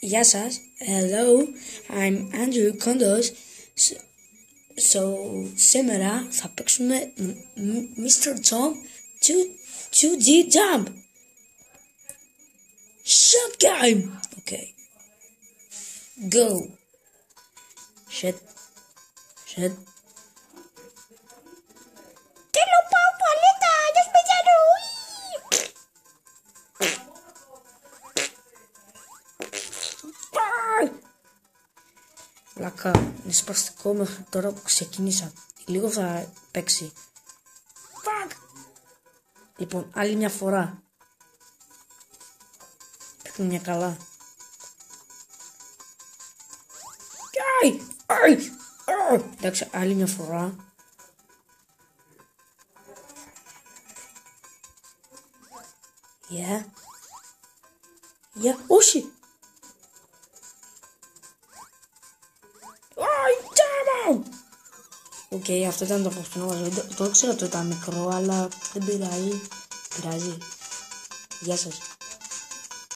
Γεια σας. Hello, I'm Andrew Kondos. So, σήμερα θα παίξουμε Mr. Tom 2D Jump. Shot game. Okay. Go. Shit. Θέλω πάω τουαλέτα, αλλιώς πεθαίνω. Λάκα, είναι σπαστικό μέχρι τώρα που ξεκίνησα. Λίγο θα παίξει. Fuck. Λοιπόν, άλλη μια φορά. Παίχνει μια καλά. Εντάξει, άλλη μια φορά. Όχι. Οκ, αυτό ήταν το χθεσινό μας βίντεο. Το ήξερα ότι ήταν μικρό, αλλά δεν πειράζει. Γεια σας.